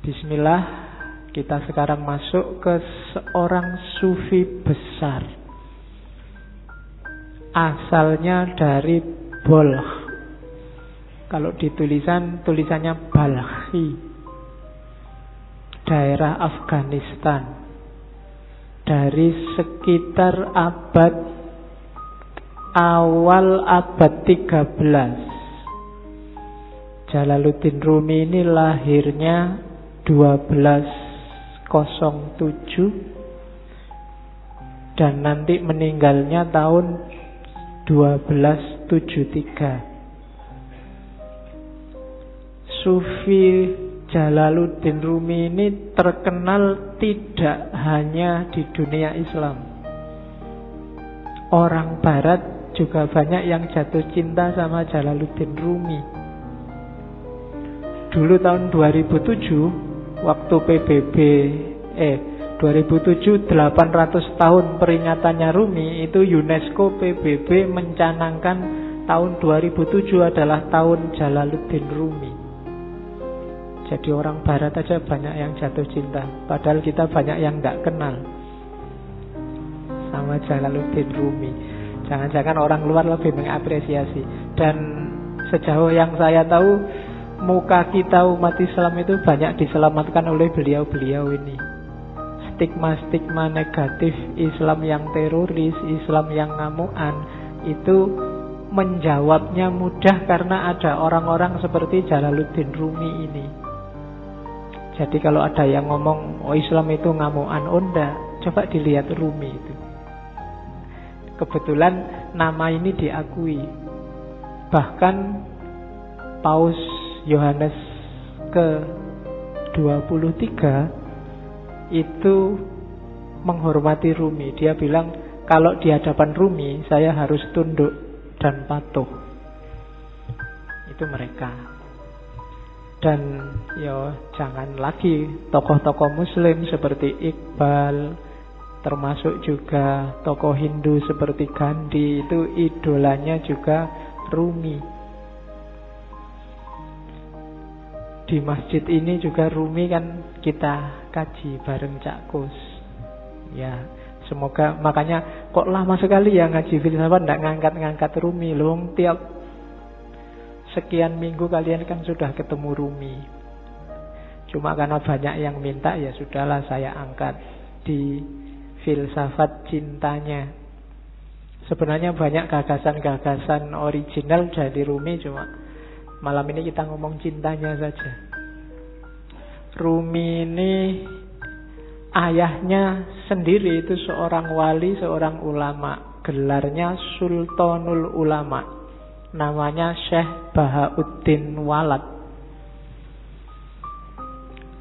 Bismillah, kita sekarang masuk ke seorang sufi besar. Asalnya dari Balkh. Kalau di tulisannya Balkhi. Daerah Afghanistan. Dari sekitar awal abad 13. Jalaluddin Rumi ini lahirnya 1207 dan nanti meninggalnya tahun 1273. Sufi Jalaluddin Rumi ini terkenal tidak hanya di dunia Islam. Orang Barat juga banyak yang jatuh cinta sama Jalaluddin Rumi. Dulu tahun 2007 waktu PBB 2007 800 tahun peringatannya Rumi, itu UNESCO PBB mencanangkan tahun 2007 adalah tahun Jalaluddin Rumi. Jadi orang Barat aja banyak yang jatuh cinta, padahal kita banyak yang nggak kenal sama Jalaluddin Rumi. Jangan-jangan orang luar lebih mengapresiasi. Dan sejauh yang saya tahu, muka kita umat Islam itu banyak diselamatkan oleh beliau-beliau ini. Stigma-stigma negatif Islam yang teroris, Islam yang ngamuan, itu menjawabnya mudah karena ada orang-orang seperti Jalaluddin Rumi ini. Jadi kalau ada yang ngomong, oh Islam itu ngamuan, oh enggak, coba dilihat Rumi itu. Kebetulan nama ini diakui. Bahkan Paus Yohanes ke-23 itu menghormati Rumi. Dia bilang, kalau di hadapan Rumi saya harus tunduk dan patuh. Itu mereka. Dan jangan lagi tokoh-tokoh Muslim seperti Iqbal, termasuk juga tokoh Hindu seperti Gandhi, itu idolanya juga Rumi. Di masjid ini juga Rumi kan kita kaji bareng Cak Kus. Ya, semoga, makanya kok lama sekali ya ngaji filsafat nggak ngangkat-ngangkat Rumi. Loh, tiap sekian minggu kalian kan sudah ketemu Rumi. Cuma karena banyak yang minta, ya sudahlah saya angkat di filsafat cintanya. Sebenarnya banyak gagasan-gagasan original dari Rumi, cuma malam ini kita ngomong cintanya saja. Rumi ini ayahnya sendiri itu seorang wali, seorang ulama. Gelarnya Sultanul Ulama. Namanya Syekh Bahauddin Walad.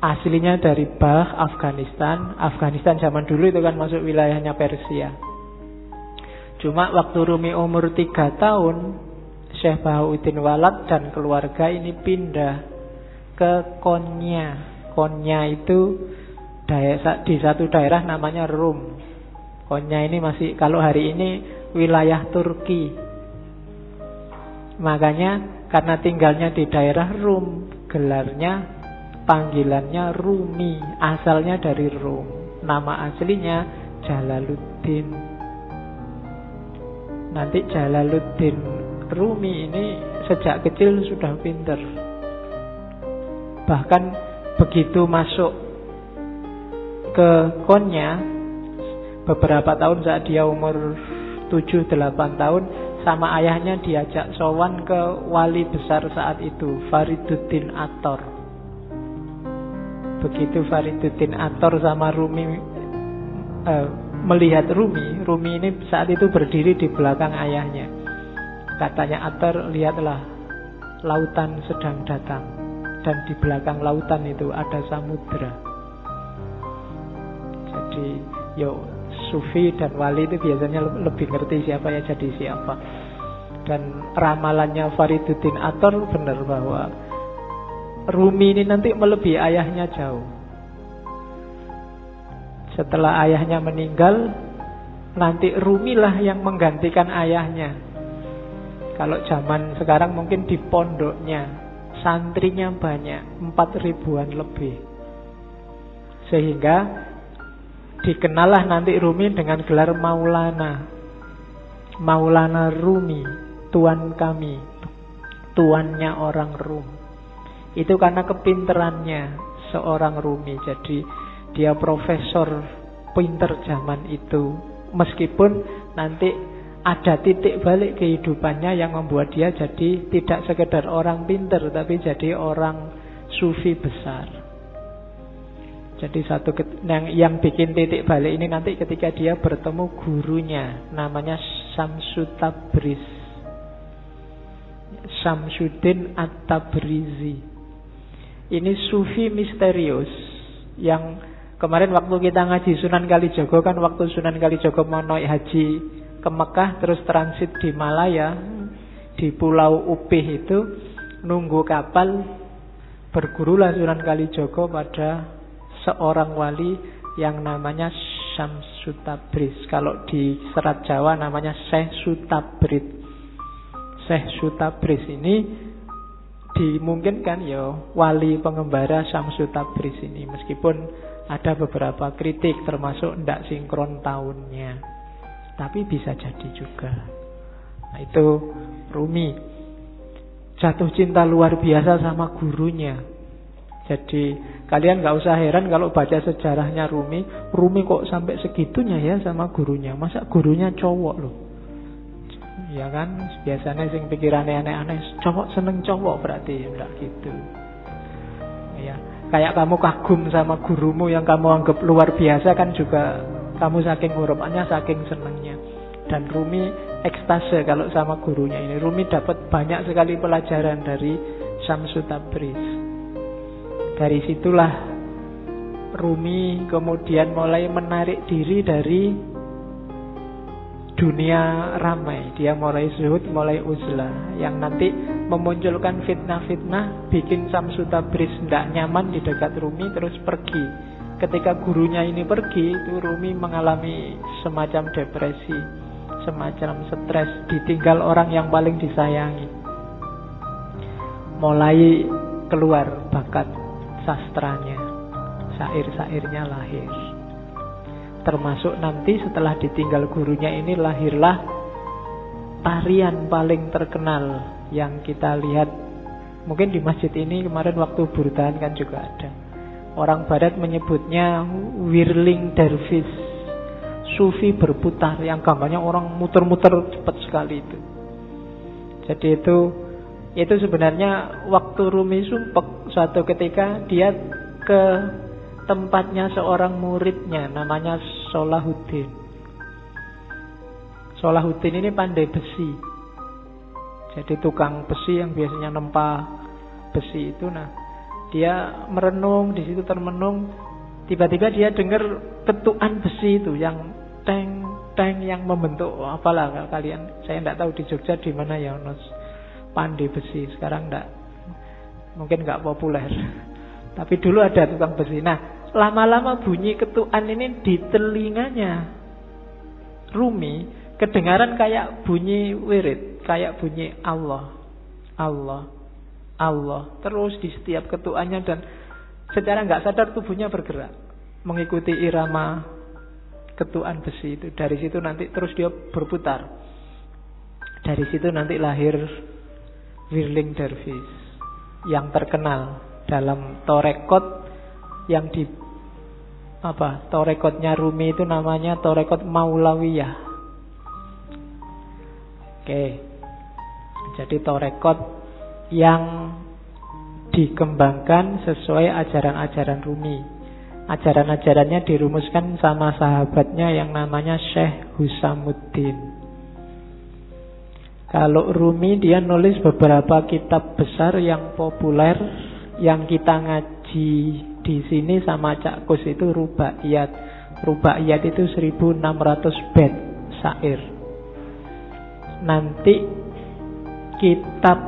Aslinya dari Balkh, Afghanistan. Afghanistan zaman dulu itu kan masuk wilayahnya Persia. Cuma waktu Rumi umur 3 tahun, Syekh Bahauddin Walad dan keluarga ini pindah ke Konya. Konya itu di satu daerah namanya Rum. Konya ini masih, kalau hari ini wilayah Turki. Makanya karena tinggalnya di daerah Rum, gelarnya, panggilannya Rumi. Asalnya dari Rum. Nama aslinya Jalaluddin. Nanti Jalaluddin Rumi ini sejak kecil sudah pinter. Bahkan begitu masuk ke Konya, beberapa tahun saat dia umur 7-8 tahun, sama ayahnya diajak sowan ke wali besar saat itu, Fariduddin Attar. Begitu Fariduddin Attar sama Rumi melihat Rumi ini saat itu berdiri di belakang ayahnya. Katanya Attar, lihatlah, lautan sedang datang, dan di belakang lautan itu ada samudra. Jadi Sufi dan wali itu biasanya lebih ngerti siapa ya jadi siapa. Dan ramalannya Fariduddin Attar benar bahwa Rumi ini nanti melebihi ayahnya jauh. Setelah ayahnya meninggal, nanti Rumi lah yang menggantikan ayahnya. Kalau zaman sekarang mungkin di pondoknya santrinya banyak, 4.000-an lebih. Sehingga dikenallah nanti Rumi dengan gelar Maulana. Maulana Rumi, tuan kami, tuannya orang Rum. Itu karena kepinterannya seorang Rumi. Jadi dia profesor pinter zaman itu. Meskipun nanti ada titik balik kehidupannya yang membuat dia jadi tidak sekedar orang pinter, tapi jadi orang sufi besar. Jadi satu yang bikin titik balik ini nanti ketika dia bertemu gurunya, namanya Syamsu Tabriz, Syamsuddin At-Tabrizi. Ini sufi misterius yang kemarin waktu kita ngaji Sunan Kalijaga kan, waktu Sunan Kalijaga mau naik haji ke Mekah terus transit di Malaya, di Pulau Upih itu nunggu kapal, bergurulah Sunan Kalijaga pada seorang wali yang namanya Syamsu Tabriz. Kalau di Serat Jawa namanya Syekh Sutabrid. Syekh Sutabrid ini dimungkinkan ya wali pengembara Syamsu Tabriz ini, meskipun ada beberapa kritik termasuk ndak sinkron tahunnya, tapi bisa jadi juga. Nah, itu Rumi jatuh cinta luar biasa sama gurunya. Jadi kalian gak usah heran kalau baca sejarahnya Rumi. Rumi kok sampai segitunya ya sama gurunya. Masa gurunya cowok loh. Ya kan, biasanya sing pikirannya aneh-aneh, cowok seneng cowok berarti enggak gitu. Ya, kayak kamu kagum sama gurumu yang kamu anggap luar biasa kan juga kamu saking hurufnya, saking senengnya. Dan Rumi ekstase kalau sama gurunya ini. Rumi dapat banyak sekali pelajaran dari Syamsu Tabriz. Dari situlah Rumi kemudian mulai menarik diri dari dunia ramai. Dia mulai zuhud, mulai uzlah, yang nanti memunculkan fitnah-fitnah, bikin Syamsu Tabriz tidak nyaman di dekat Rumi, terus pergi. Ketika gurunya ini pergi, itu Rumi mengalami semacam depresi, semacam stres, ditinggal orang yang paling disayangi. Mulai keluar bakat sastranya, syair-syairnya lahir. Termasuk nanti setelah ditinggal gurunya ini lahirlah tarian paling terkenal yang kita lihat mungkin di masjid ini kemarin waktu burdan kan juga ada. Orang barat menyebutnya whirling dervish, sufi berputar, yang gambarnya orang muter-muter cepat sekali itu. Jadi itu sebenarnya waktu Rumi sumpek, suatu ketika dia ke tempatnya seorang muridnya namanya Salahuddin. Salahuddin ini pandai besi. Jadi tukang besi yang biasanya nempa besi itu. Nah, dia merenung di situ, termenung. Tiba-tiba dia dengar ketukan besi itu yang teng yang membentuk apalah kalian. Saya tidak tahu di Jogja di mana ya pandai besi, sekarang enggak, mungkin enggak populer. Tapi dulu ada tukang besi. Nah, lama-lama bunyi ketukan ini di telinganya Rumi kedengaran kayak bunyi wirid, kayak bunyi Allah, Allah, Allah. Terus di setiap ketukannya, dan secara enggak sadar tubuhnya bergerak mengikuti irama ketukan besi itu. Dari situ nanti terus dia berputar. Dari situ nanti lahir whirling dervish yang terkenal dalam torekot yang di torekotnya Rumi itu namanya torekot Maulawiyah. Oke. Jadi torekot yang dikembangkan sesuai ajaran-ajaran Rumi. Ajaran-ajarannya dirumuskan sama sahabatnya yang namanya Syekh Husamuddin. Kalau Rumi dia nulis beberapa kitab besar yang populer, yang kita ngaji di sini sama Cak Kus itu Rubaiyat. Rubaiyat itu 1600 bait syair. Nanti kitab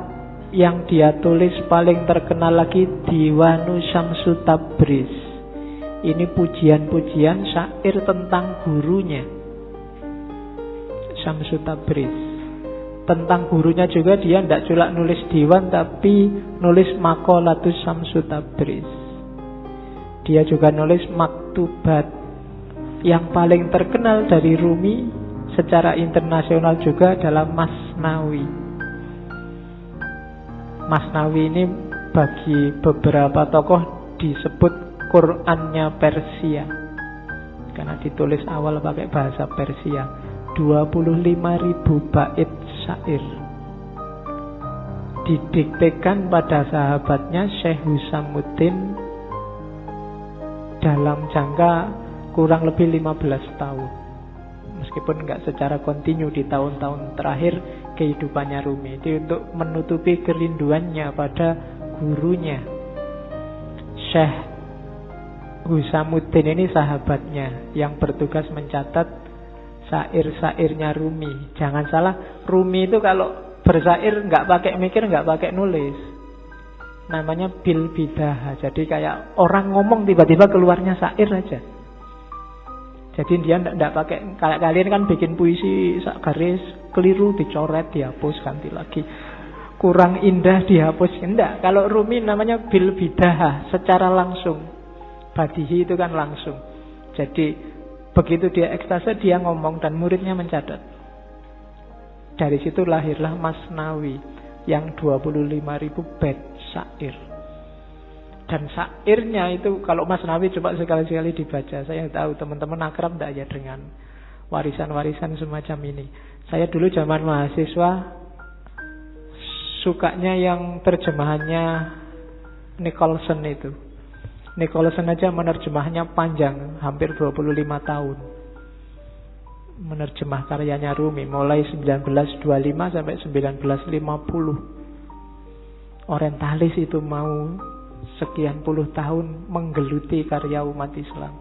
yang dia tulis paling terkenal lagi Diwanu Syamsu Tabriz. Ini pujian-pujian syair tentang gurunya Syamsu Tabriz. Tentang gurunya juga dia tidak cuma nulis diwan, tapi nulis Maqalatus Syamsu Tabriz. Dia juga nulis maktubat. Yang paling terkenal dari Rumi secara internasional juga adalah Masnawi. Masnawi ini bagi beberapa tokoh disebut Qurannya Persia, karena ditulis awal pakai bahasa Persia. 25.000 bait syair didiktekan pada sahabatnya Syekh Husamuddin dalam jangka kurang lebih 15 tahun. Meskipun enggak secara kontinu di tahun-tahun terakhir kehidupannya Rumi. Itu untuk menutupi kerinduannya pada gurunya. Syekh Husamuddin ini sahabatnya yang bertugas mencatat syair-syairnya Rumi. Jangan salah, Rumi itu kalau bersyair nggak pakai mikir, nggak pakai nulis. Namanya bil bidah. Jadi kayak orang ngomong tiba-tiba keluarnya syair aja. Jadi dia nggak pakai, kayak kalian kan bikin puisi sak garis keliru dicoret, dihapus, ganti lagi. Kurang indah dihapus. Enggak, kalau Rumi namanya bil bidah, secara langsung. Badihi itu kan langsung. Jadi begitu dia ekstase, dia ngomong dan muridnya mencatat. Dari situ lahirlah Masnawi yang 25.000 bait syair. Dan syairnya itu, kalau Masnawi coba sekali-sekali dibaca. Saya tahu teman-teman akrab enggak ya dengan warisan-warisan semacam ini. Saya dulu zaman mahasiswa sukanya yang terjemahannya Nicholson itu. Nicholson aja menerjemahnya panjang, hampir 25 tahun. Menerjemah karyanya Rumi mulai 1925 sampai 1950. Orientalis itu mau sekian puluh tahun menggeluti karya umat Islam.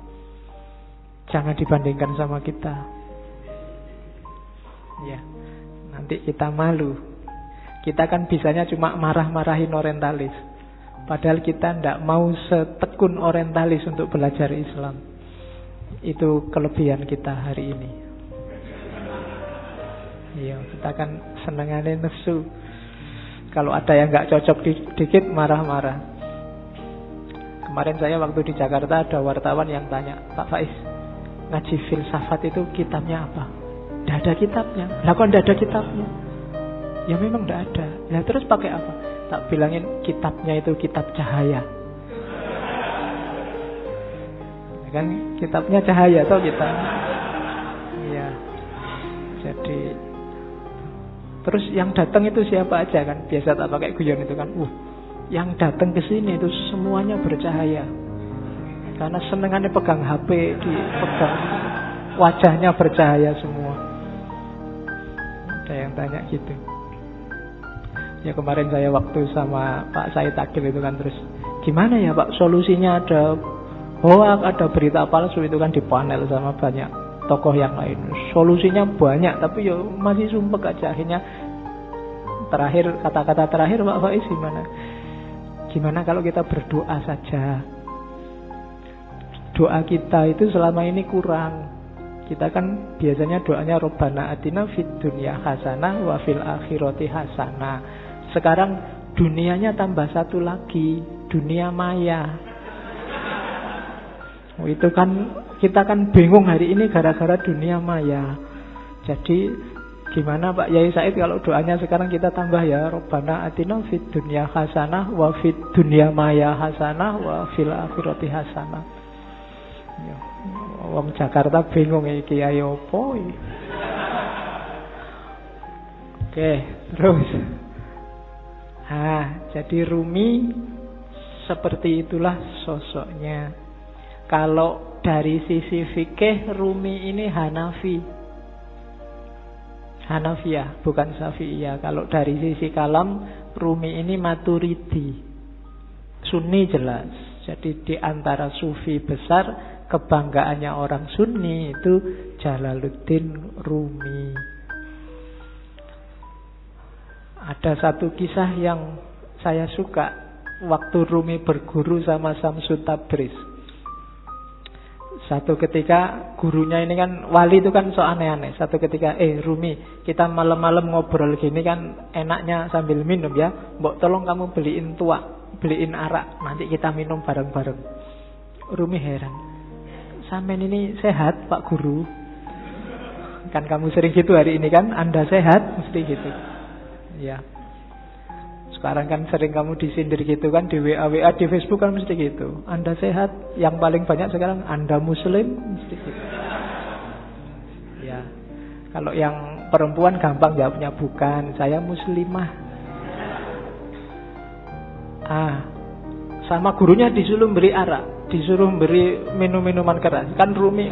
Jangan dibandingkan sama kita. Ya, nanti kita malu. Kita kan bisanya cuma marah-marahin orientalis. Padahal kita tidak mau setekun orientalis untuk belajar Islam. Itu kelebihan kita hari ini. Iya, kita kan senengannya nafsu. Kalau ada yang nggak cocok dikit marah-marah. Kemarin saya waktu di Jakarta ada wartawan yang tanya, Pak Faiz, ngaji filsafat itu kitabnya apa? Tidak ada kitabnya. Lah kok tidak ada kitabnya? Ya memang tidak ada. Lah terus pakai apa? Tak bilangin kitabnya itu kitab cahaya. Kan kitabnya cahaya toh kita. Iya. Jadi terus yang datang itu siapa aja kan? Biasa tak pakai guyon itu kan. Yang datang ke sini itu semuanya bercahaya. Karena senengannya pegang HP, dipegang, wajahnya bercahaya semua. Ada yang tanya gitu. Ya kemarin saya waktu sama Pak Said Akil itu kan, terus gimana ya Pak solusinya, ada hoax, ada berita palsu, itu kan di panel sama banyak tokoh yang lain. Solusinya banyak tapi ya masih sumpek aja. Akhirnya terakhir, kata-kata terakhir Pak Faiz gimana kalau kita berdoa saja. Doa kita itu selama ini kurang. Kita kan biasanya doanya Rabbana atina fid dunya hasanah wa fil akhirati hasanah. Sekarang dunianya tambah satu lagi, dunia maya. Itu kan kita kan bingung hari ini gara-gara dunia maya. Jadi gimana Pak Yai Said kalau doanya sekarang kita tambah ya Rabbana atina fid dunya hasanah wa fid dunya maya hasanah wa fil akhirati hasanah. Ya, wong Jakarta bingung iki ayo opo. Oke, terus. Jadi Rumi seperti itulah sosoknya. Kalau dari sisi fikih, Rumi ini Hanafiyah, bukan Syafi'iyah. Kalau dari sisi kalam, Rumi ini Maturidi, Sunni jelas. Jadi di antara Sufi besar, kebanggaannya orang Sunni itu Jalaluddin Rumi. Ada satu kisah yang saya suka waktu Rumi berguru sama Syamsul Tabriz. Satu ketika gurunya ini kan wali itu kan so aneh-aneh. Satu ketika Rumi, kita malam-malam ngobrol gini kan enaknya sambil minum ya. Mbok tolong kamu beliin arak, nanti kita minum bareng-bareng. Rumi heran. Sampean ini sehat Pak Guru? Kan kamu sering gitu hari ini kan, Anda sehat? Mesti gitu. Ya. Sekarang kan sering kamu disindir gitu kan, di WA di Facebook kan mesti gitu. Anda sehat? Yang paling banyak sekarang Anda Muslim? Mesti gitu. Ya. Kalau yang perempuan gampang jawabnya, bukan, saya muslimah. Sama gurunya disuruh beri arak, disuruh beri minum-minuman keras. Kan Rumi,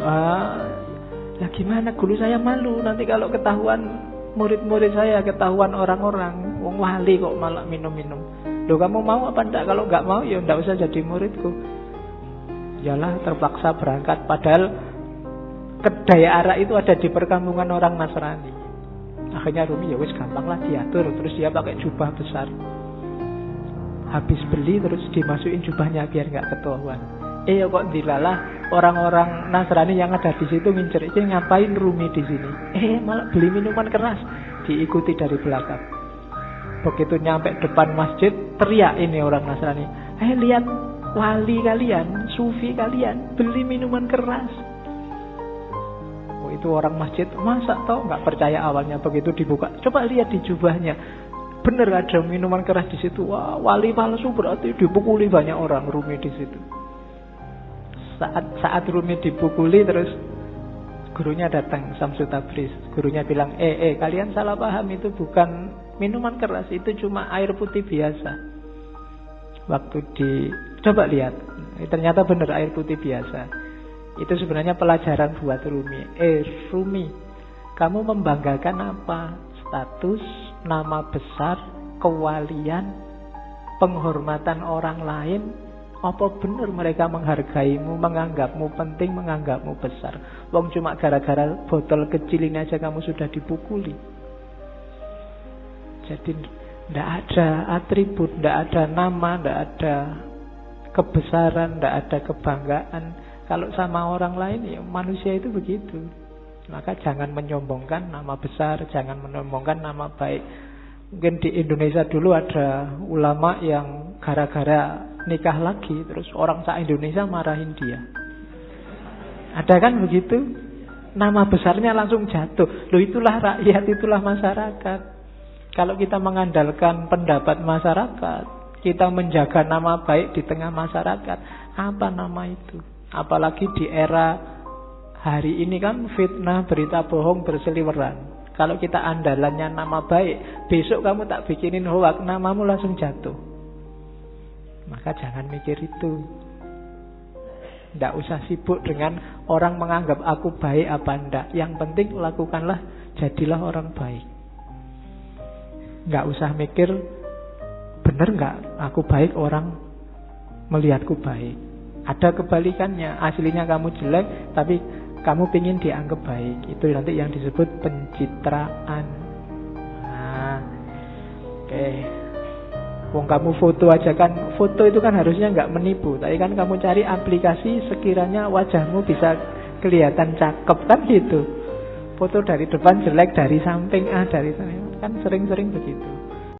ya gimana, guru saya malu nanti kalau ketahuan murid-murid saya, ketahuan orang-orang, wong wali kok malah minum-minum. Loh, kamu mau apa enggak? Kalau enggak mau ya enggak usah jadi muridku. Yalah, terpaksa berangkat. Padahal kedai arak itu ada di perkampungan orang Nasrani. Akhirnya Rumi ya wis gampang lah diatur. Terus dia pakai jubah besar. Habis beli terus dimasukin jubahnya biar enggak ketahuan. Ya kok dilalah orang-orang Nasrani yang ada di situ ngincer, ngapain Rumi di sini? Malah beli minuman keras. Diikuti dari belakang. Begitu nyampe depan masjid, teriak ini orang Nasrani. Lihat wali kalian, sufi kalian beli minuman keras. Oh, itu orang masjid, masa tau? Nggak percaya awalnya. Begitu dibuka, coba lihat di jubahnya. Bener ada minuman keras di situ. Wah, wali palsu berarti dipukuli banyak orang. Rumi di situ. Saat Rumi dipukuli terus gurunya datang, Samsu Tabriz. Gurunya bilang, kalian salah paham, itu bukan minuman keras, itu cuma air putih biasa. Waktu coba lihat, ternyata benar air putih biasa. Itu sebenarnya pelajaran buat Rumi. Rumi, kamu membanggakan apa? Status, nama besar, kewalian, penghormatan orang lain. Apa benar mereka menghargaimu, menganggapmu penting, menganggapmu besar? Wong cuma gara-gara botol kecil ini aja kamu sudah dipukuli. Jadi tidak ada atribut, tidak ada nama, tidak ada kebesaran, tidak ada kebanggaan. Kalau sama orang lain ya manusia itu begitu. Maka jangan menyombongkan nama besar, jangan menyombongkan nama baik. Mungkin di Indonesia dulu ada ulama yang gara-gara nikah lagi terus orang se-Indonesia marahin dia. Ada kan begitu? Nama besarnya langsung jatuh. Loh, itulah rakyat, itulah masyarakat. Kalau kita mengandalkan pendapat masyarakat, kita menjaga nama baik di tengah masyarakat, apa nama itu? Apalagi di era hari ini kan fitnah, berita bohong berseliweran. Kalau kita andalannya nama baik, besok kamu tak bikinin hoak, namamu langsung jatuh. Maka jangan mikir itu. Tidak usah sibuk dengan orang menganggap aku baik apa enggak. Yang penting lakukanlah, jadilah orang baik. Tidak usah mikir benar enggak aku baik, orang melihatku baik. Ada kebalikannya, aslinya kamu jelek tapi kamu ingin dianggap baik. Itu nanti yang disebut pencitraan. Oke. Wong kamu foto aja kan, foto itu kan harusnya nggak menipu, tapi kan kamu cari aplikasi sekiranya wajahmu bisa kelihatan cakep kan gitu. Foto dari depan jelek, dari samping dari sana, kan sering-sering begitu.